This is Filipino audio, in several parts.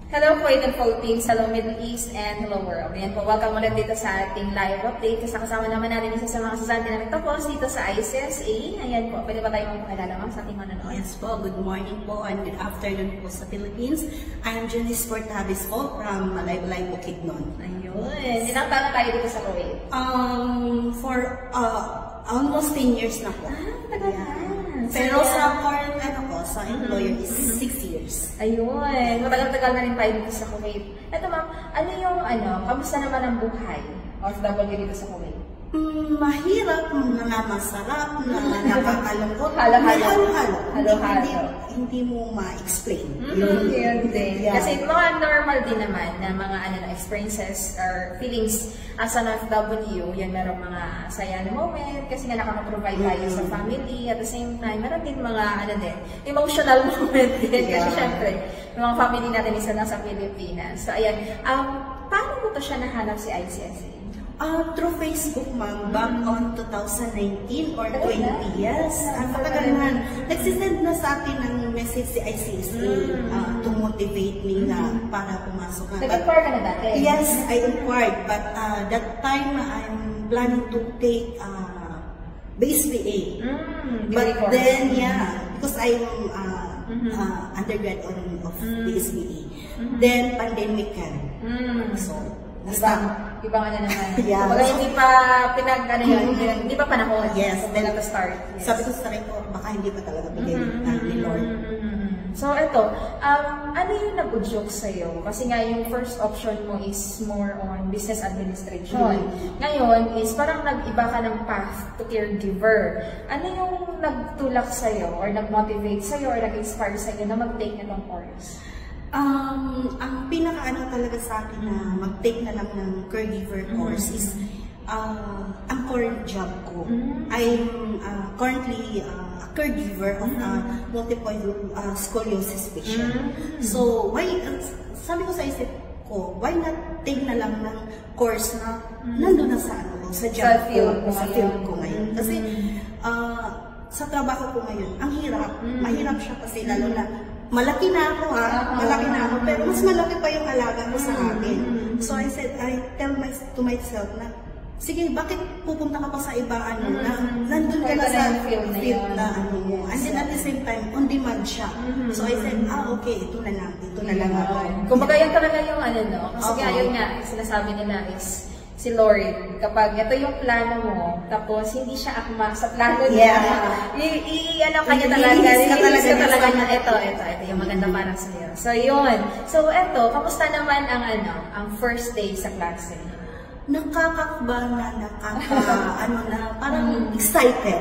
Hello Kuwait and Philippines, hello Middle East, and hello world. Ayan po, welcome ulit dito sa ating live update. Kasama naman natin isa sa mga kasasante namin tapos dito sa ICSA. Ayan po, pwede ba tayo magpakilala ma'am sa ating manonood? Yes po, good morning po and good afternoon po sa Philippines. I'm Janice Portabis po from Malaybalay, Bukidnon. Ayun, ilang taon na tayo dito sa Kuwait? For almost 10 years na po. Tagal na. Pero sa current sa employer is 6 years. Ayun, matagal-tagal na rin tayo dito sa Kuwait. Ito ma'am, kamusta naman ang buhay OFW dito sa Kuwait? Mahirap, na masarap, na nakakalungkot. Halo-halo. Hindi mo ma-explain. Yun din. Kasi mga normal din naman na mga experiences or feelings as an OFW, yan merong mga saya na moment kasi nga nakaka-provide tayo sa family. At the same time, meron din mga emotional moment din. Kasi syempre, yung mga family natin isa na sa Pilipinas. So ayan, paano mo to siya nahanap si ICSA? Through Facebook, ma'am, back on 2019 or 20, yes. Matagal na. Nagsisend na sa akin ng message si ICSA to motivate me na para pumasok na. Nag-inquire ka na dati? Yes, I inquired. But that time, I'm planning to take base BA. But then, because I'm undergrad of base BA. Then, pandemic can. So, Iba nga na naman. Yeah. Baga hindi pa hindi pa panahon. Yes. Then to start. Yes. Sabi ko sa sarili ko, baka hindi pa talaga pwede ni Lord. So ito, ano yung nag-udyok sa'yo? Kasi nga yung first option mo is more on business administration. Ngayon is parang nag-iba ka ng path to caregiver. Ano yung nagtulak sa'yo or nag-motivate sa'yo or nag-inspire sa'yo na mag-take nitong course? Ang pinaka-ano talaga sa akin na mag-take na lang ng caregiver course is ang current job ko. I'm currently a caregiver of multiple scoliosis patient. So, sabi ko sa isip ko, why not take na lang ng course na nandun na sa sa job ko, sa field ko ngayon. Kasi sa trabaho ko ngayon, ang hirap. Mahirap siya kasi lalo na malaki na ako pero mas malaki pa yung alaga ko sa akin. So I said, I tell to myself na, sige, bakit pupunta ka pa sa ibang na nandun ka na sa field na mo. And then at the same time, on demand siya. So I said, okay, ito na lang ako. Kumbaga yan talaga yung kasi yun nga, sinasabi nila is, si Lord, kapag ito yung plano mo, tapos hindi siya akma sa plano niya, kanya talaga na ito yung maganda para sa iyo. So yun. So ito, kamusta naman ang first day sa klase? Nakakakaba na, parang excited.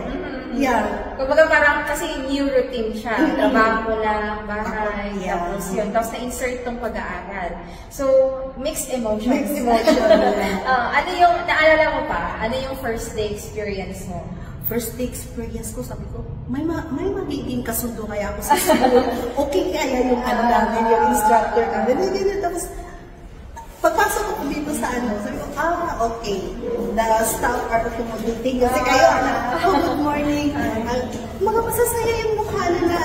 Kumbaga parang kasi new routine siya. Trabaho lang, bahay, tapos yun. Tapos na-insert tong pag-aaral. So, mixed emotions. Ano yung, naalala mo pa? Ano yung first day experience mo? First day experience ko, sabi ko, may magiging kasundo kaya ako sa school. Okay kaya yung namin, yung instructor namin. Tapos, pagpasok ko dito sa sabi ko, okay. The staff are accommodating. Kasi kayo, good morning. Mga masasaya yung mukha na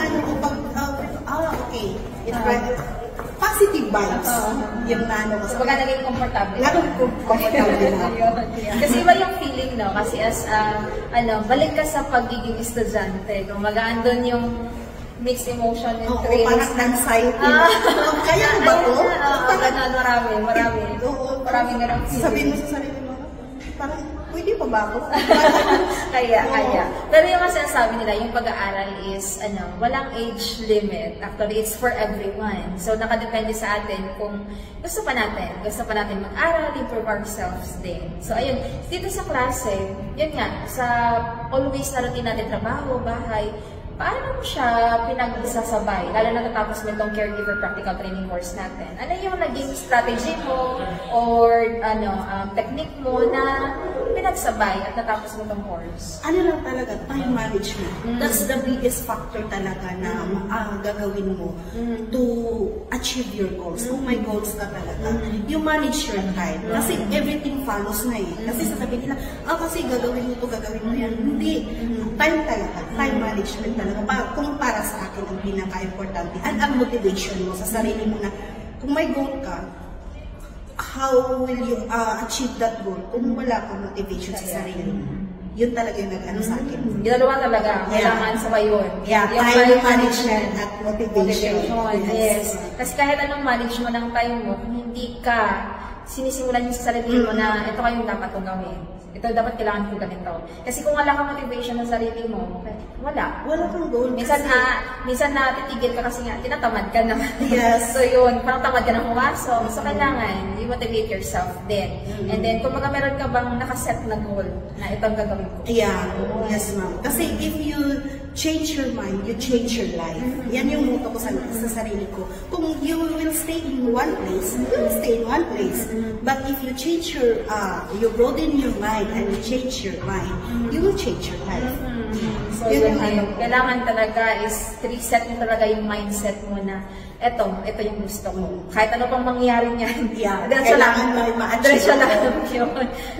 okay. It's positive vibes. Yung so, baga naging komportable. Komportable na. Kasi iba yung feeling, no? Kasi as, balik ka sa pagiging estudyante. Kung magaan yung mixed emotion and parang anxiety. Kaya ba to? Marami ganang feeling. Sabihin mo sa sarili mo, parang, pwede pa ba ako? Kaya. Pero yung sinasabi nila, yung pag-aaral is, walang age limit. Actually, it's for everyone. So, nakadepende sa atin kung gusto pa natin mag-aral, improve ourselves din. So, ayun, dito sa klase, yun nga, sa always na routine natin, trabaho, bahay, paano mo siya pinag-isasabay? Lalo na natapos mo itong caregiver practical training course natin. Ano yung naging strategy mo or technique mo na pinagsabay at natapos mo itong course? Ano lang talaga, time management. That's the biggest factor talaga na gagawin mo to achieve your goals. Kung may goals ka talaga, you manage your time. Kasi everything follows na eh. Kasi sasabihin nila, kasi gagawin mo ito, gagawin mo yan. Hindi. Time talaga. Time management talaga. Kung para sa akin ang pinaka-importante. At ang motivation mo sa sarili mo na kung may goal ka, how will you achieve that goal kung wala kang motivation sa sarili mo? Yun talaga yung nag-ano sa akin. Ginalawa talaga. Kailangan sabay yun. Yeah, time management at motivation. Yes. Kasi kahit anong manage mo ng time mo, kung hindi ka sinisimulan yung sa sarili mo na ito kayong dapat kong gawin. Ito dapat kailangan kong ganito. Kasi kung wala kang motivation ng sarili mo, wala. Wala kang goal. Minsan na titigil ka kasi nga, tinatamad ka naman. Yes. So yun, parang tamad ka na pumasok. So kailangan, you motivate yourself din. And then, kung meron ka bang nakaset na goal na itong gagawin ko. Yeah, yes ma'am. Kasi if you change your mind, you change your life. Yan yung motto ko sa sarili ko. Kung you will stay in one place, you will stay in one place. But if you change you broaden your mind and you change your mind, you will change your life. So, kailangan talaga is reset mo talaga yung mindset mo na ito yung gusto ko. Kahit ano pang mangyari niyan, kailangan mo ma-address lang yun.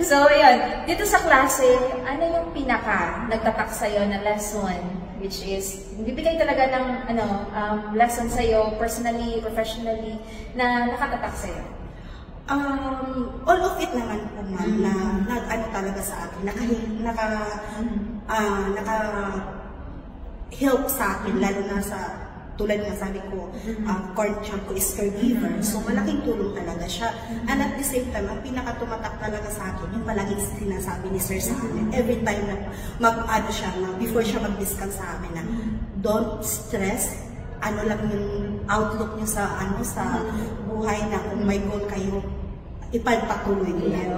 So, yun. Dito sa klase, ano yung pinaka nagtatak sa'yo na lesson? Which is, bibigay talaga ng lesson sa'yo, personally, professionally, na nakatatak sa'yo? All of it naman po, ma'am, na nag-ano talaga sa akin, naka-help sa akin, lalo na sa, tulad nga sabi ko, core job ko is caregiver, so malaking tulong talaga siya. And at the same time, ang pinakatumatak talaga sa akin, yung palaging sinasabi ni Sir sa akin, every time na before siya mag-discuss sa amin na, don't stress, ano lang yung outlook niyo sa buhay na kung may goal kayo, ipagpatuloy ko yan.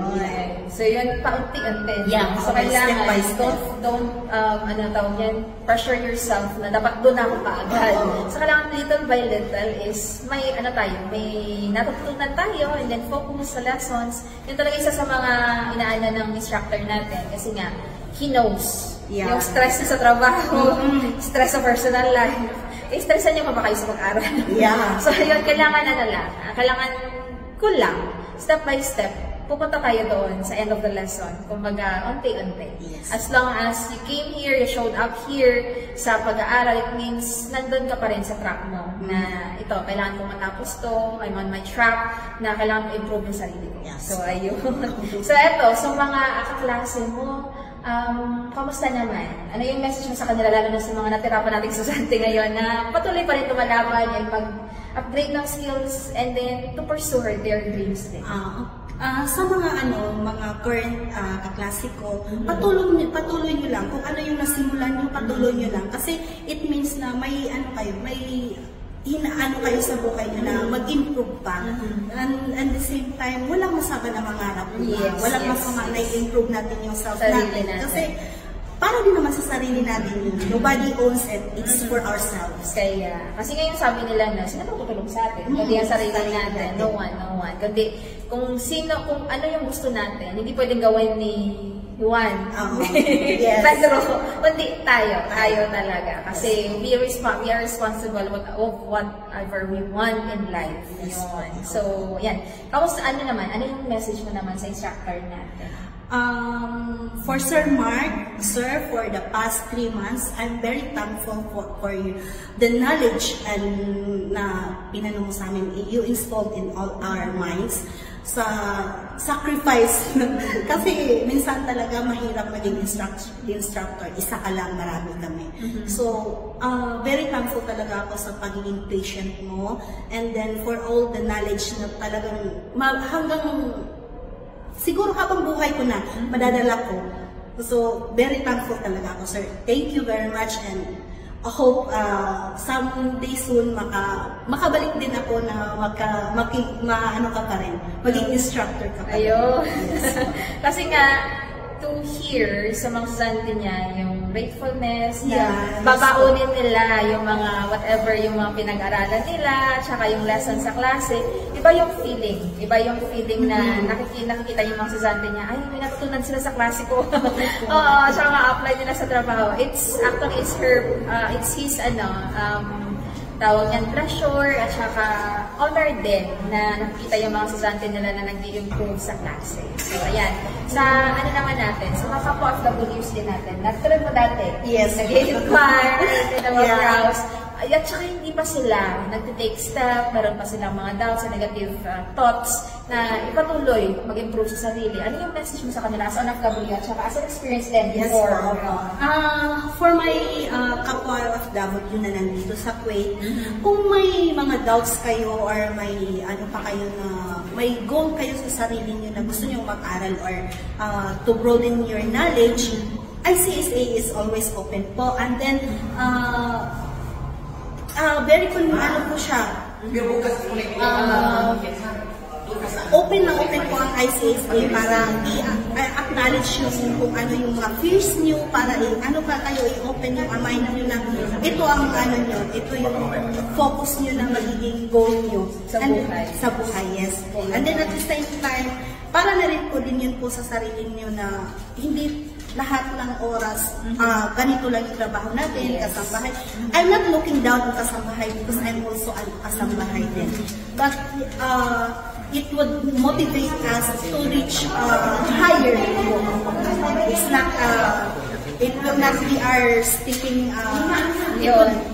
So yun, paunti-unti. Yeah, so kailangan, step by step. don't pressure yourself na dapat doon ako kaagad. So kailangan little by little is may natutunan tayo and then focus sa lessons. Yun talaga isa sa mga inaano ng instructor natin kasi nga, he knows. Yung stress na sa trabaho, stress sa personal life, stressan niyo pa ba kayo sa pag-aaral? Yeah. So yun, kailangan kailangan cool lang. Step by step, pupunta tayo doon sa end of the lesson. Kumbaga, unti-unti. Yes. As long as you came here, you showed up here sa pag-aaral, it means nandun ka pa rin sa track mo. Na ito, kailangan ko matapos to, I'm on my track, na kailangan ko improve yung sarili ko. Yes. So, ayun. So, ito, sa mga kaklase mo, kamusta naman? Ano yung message mo sa kanila, lalo na sa mga natira pa nating estudyante ngayon, na patuloy pa rin tumalaban and upgrade ng skills and then to pursue their dreams din. Sa mga current kaklase ko, patuloy nyo lang kung ano yung nasimulan nyo, patuloy nyo lang kasi it means na may inaano kayo sa buhay nyo na mag-improve pa. And at the same time, walang masama na mangarap. Walang masama na i-improve natin yung self natin. Kasi para din naman sa sarili natin yun. Nobody owns it. It's for ourselves. Kasi ngayon sabi nila na, sino tutulong sa atin? Kundi ang sarili natin. No one. Kundi kung ano yung gusto natin, hindi pwedeng gawin ni Juan. Yes. Pedro, kundi tayo talaga. Kasi we are responsible of whatever we want in life. Yun. So, yan. Kamusta ano yung message mo naman sa instructor natin? For Sir Mark, sir, for the past 3 months, I'm very thankful for the knowledge and na pinano mo sa amin, you installed in all our minds sa sacrifice. Kasi minsan talaga mahirap maging instructor. Isa ka lang, marami kami. So, very thankful talaga ako sa pagiging patient mo and then for all the knowledge na talagang hanggang siguro habang buhay ko na, madadala ko. So, very thankful talaga ako, sir. Thank you very much and I hope someday soon makabalik din ako na ano ka pa rin, maging instructor ka pa rin. Ayun. Yes. Kasi nga, to hear sa mga estudyante niya yung gratefulness na babaunin nila yung mga whatever yung mga pinag-aralan nila tsaka yung lesson sa klase, iba yung feeling na nakikita yung mga estudyante niya, ay may natutunan sila sa klase ko. Oo, tsaka ma-apply nila sa trabaho. It's his tawag yan, pressure at saka honor din na nakikita yung mga estudyante nila na nag-i-improve sa klase. So, ayan. Sa naman natin, sa mga kapwa-FWs din natin, natulad mo dati. Yes. Nag-i-inquire, browse. At saka hindi pa sila nagtitake step, meron pa silang mga doubts and negative thoughts na ipatuloy mag-improve sa sarili. Ano yung message mo sa kanila as an OFW at saka as an experience din before? For my kapwa OFW na nandito sa Kuwait, kung may mga doubts kayo or may ano pa kayo na may goal kayo sa sarili niyo na gusto niyo mag-aral or to broaden your knowledge, ICSA is always open po. And then, very ano po siya, open na open po ang ICSA para i-acknowledge yung kung ano yung mga fears nyo, para ano pa kayo, i-open yung mind nyo na ito ang ano nyo, ito yung focus nyo na magiging goal nyo sa buhay. Sa buhay, yes. And then at the same time, para na rin po din yun po sa sarili nyo na hindi lahat ng oras, ganito lang yung trabaho natin, kasambahay. I'm not looking down on kasambahay because I'm also a kasambahay din. But it would motivate us to reach higher. It's not, it will not be our stepping,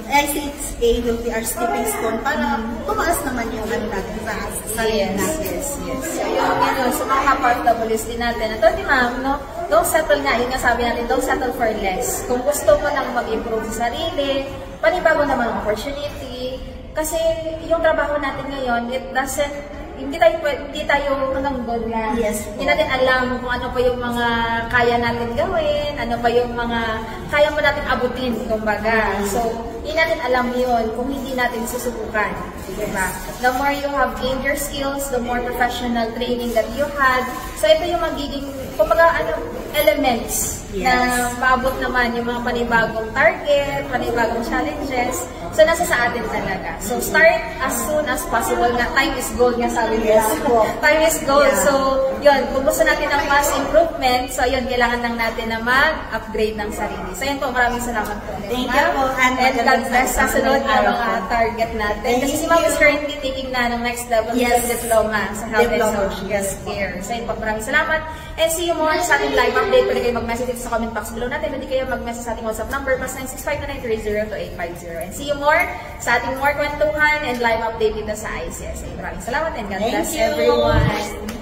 ICSA will be our stepping stone para tumaas naman yung ano natin sa sarili natin. Yes. So, yun, sa mga kapwa-OFWs din natin. Ito, di ma'am, no? Don't settle nga, yun nga sabi natin, don't settle for less. Kung gusto mo nang mag-improve sa sarili, panibago naman ang opportunity. Kasi yung trabaho natin ngayon, it doesn't, hindi tayo hanggang doon lang. Yes. Hindi natin alam kung ano pa yung mga kaya natin gawin, ano pa yung mga kaya mo natin abutin, kumbaga. So, hindi natin alam yun kung hindi natin susubukan. Diba? The more you have gained your skills, the more professional training that you had. So, ito yung magiging, kumbaga, elements na maabot naman yung mga panibagong target, panibagong challenges. So, nasa sa atin talaga. So, start as soon as possible. Na time is gold nga sabi nila. Time is gold. So, yun, kung gusto natin ng mass improvement, so yun, kailangan lang natin na mag-upgrade ng sarili. So, yun po, maraming salamat po. Thank you po. And God bless sa sunod na mga target natin. Kasi si Ma'am is currently taking na ng next level diploma sa health and social care. So, yun po, maraming salamat. And see you more sa ating live update. Pwede kayo mag-message sa comment box below natin. Pwede kayo mag-message sa ating WhatsApp number, +965 930 And see you more sa ating more kwentuhan and live update dito sa ICSA. Maraming salamat and God bless everyone.